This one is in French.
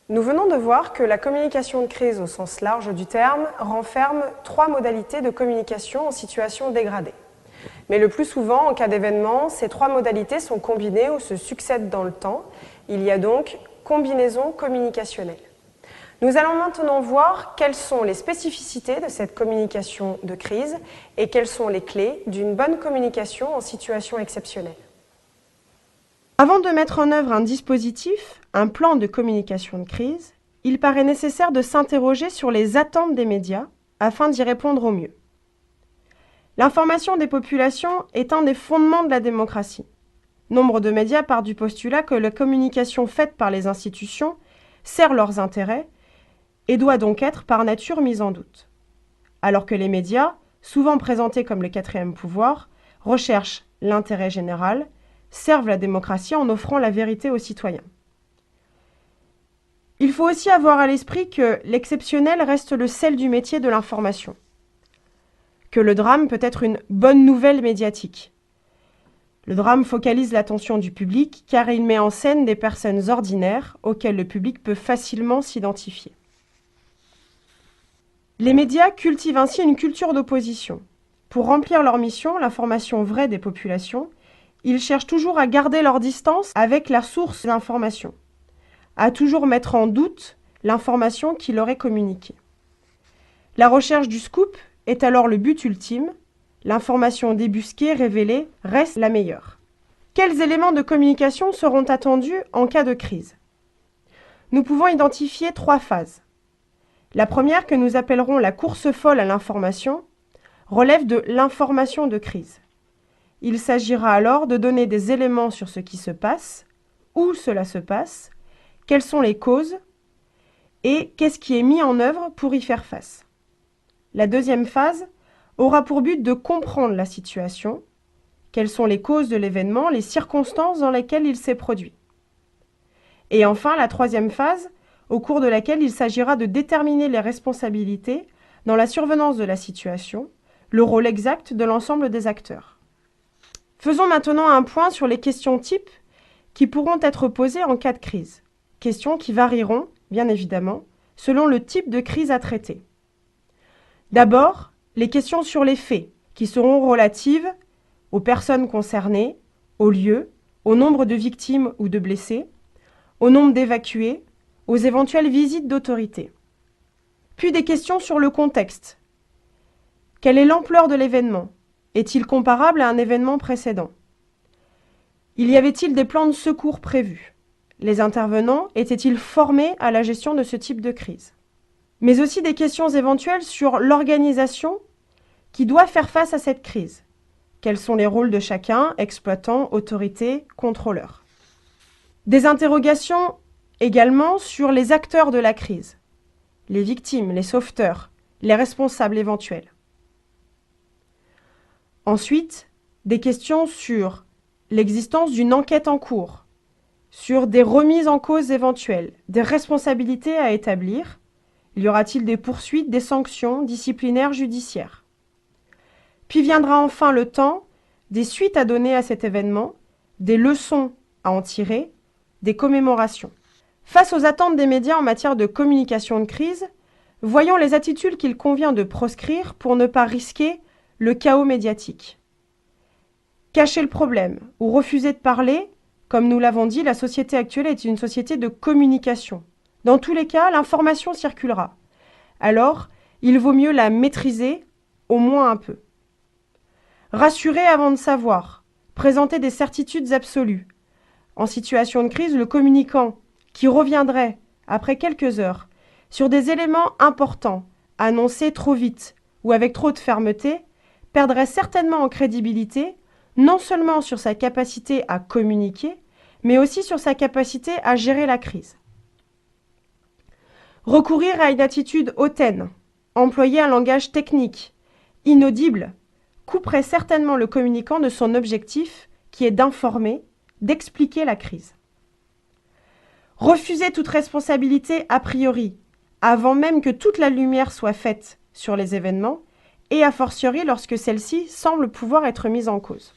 Nous venons de voir que la communication de crise au sens large du terme renferme 3 modalités de communication en situation dégradée. Mais le plus souvent, en cas d'événement, ces 3 modalités sont combinées ou se succèdent dans le temps. Il y a donc combinaison communicationnelle. Nous allons maintenant voir quelles sont les spécificités de cette communication de crise et quelles sont les clés d'une bonne communication en situation exceptionnelle. Avant de mettre en œuvre un dispositif, un plan de communication de crise, il paraît nécessaire de s'interroger sur les attentes des médias afin d'y répondre au mieux. L'information des populations est un des fondements de la démocratie. Nombre de médias partent du postulat que la communication faite par les institutions sert leurs intérêts et doit donc être par nature mise en doute. Alors que les médias, souvent présentés comme le quatrième pouvoir, recherchent l'intérêt général, servent la démocratie en offrant la vérité aux citoyens. Il faut aussi avoir à l'esprit que l'exceptionnel reste le sel du métier de l'information, que le drame peut être une bonne nouvelle médiatique. Le drame focalise l'attention du public car il met en scène des personnes ordinaires auxquelles le public peut facilement s'identifier. Les médias cultivent ainsi une culture d'opposition. Pour remplir leur mission, l'information vraie des populations, ils cherchent toujours à garder leur distance avec la source d'information, à toujours mettre en doute l'information qui leur est communiquée. La recherche du scoop est alors le but ultime. L'information débusquée, révélée, reste la meilleure. Quels éléments de communication seront attendus en cas de crise ? Nous pouvons identifier 3 phases. La première, que nous appellerons la course folle à l'information, relève de l'information de crise. Il s'agira alors de donner des éléments sur ce qui se passe, où cela se passe, quelles sont les causes et qu'est-ce qui est mis en œuvre pour y faire face. La deuxième phase aura pour but de comprendre la situation, quelles sont les causes de l'événement, les circonstances dans lesquelles il s'est produit. Et enfin, la troisième phase, au cours de laquelle il s'agira de déterminer les responsabilités dans la survenance de la situation, le rôle exact de l'ensemble des acteurs. Faisons maintenant un point sur les questions types qui pourront être posées en cas de crise. Questions qui varieront, bien évidemment, selon le type de crise à traiter. D'abord, les questions sur les faits, qui seront relatives aux personnes concernées, au lieu, au nombre de victimes ou de blessés, au nombre d'évacués, aux éventuelles visites d'autorité. Puis des questions sur le contexte. Quelle est l'ampleur de l'événement ? Est-il comparable à un événement précédent ? Y avait-il des plans de secours prévus ? Les intervenants étaient-ils formés à la gestion de ce type de crise ? Mais aussi des questions éventuelles sur l'organisation qui doit faire face à cette crise. Quels sont les rôles de chacun, exploitant, autorité, contrôleur ? Des interrogations également sur les acteurs de la crise, les victimes, les sauveteurs, les responsables éventuels. Ensuite, des questions sur l'existence d'une enquête en cours, sur des remises en cause éventuelles, des responsabilités à établir. Y aura-t-il des poursuites, des sanctions disciplinaires, judiciaires ? Puis viendra enfin le temps des suites à donner à cet événement, des leçons à en tirer, des commémorations. Face aux attentes des médias en matière de communication de crise, voyons les attitudes qu'il convient de proscrire pour ne pas risquer le chaos médiatique. Cacher le problème ou refuser de parler, comme nous l'avons dit, la société actuelle est une société de communication. Dans tous les cas, l'information circulera. Alors, il vaut mieux la maîtriser, au moins un peu. Rassurer avant de savoir, présenter des certitudes absolues. En situation de crise, le communicant, qui reviendrait, après quelques heures, sur des éléments importants, annoncés trop vite ou avec trop de fermeté, perdrait certainement en crédibilité, non seulement sur sa capacité à communiquer, mais aussi sur sa capacité à gérer la crise. Recourir à une attitude hautaine, employer un langage technique, inaudible, couperait certainement le communicant de son objectif, qui est d'informer, d'expliquer la crise. Refuser toute responsabilité a priori, avant même que toute la lumière soit faite sur les événements, et a fortiori lorsque celle-ci semble pouvoir être mise en cause.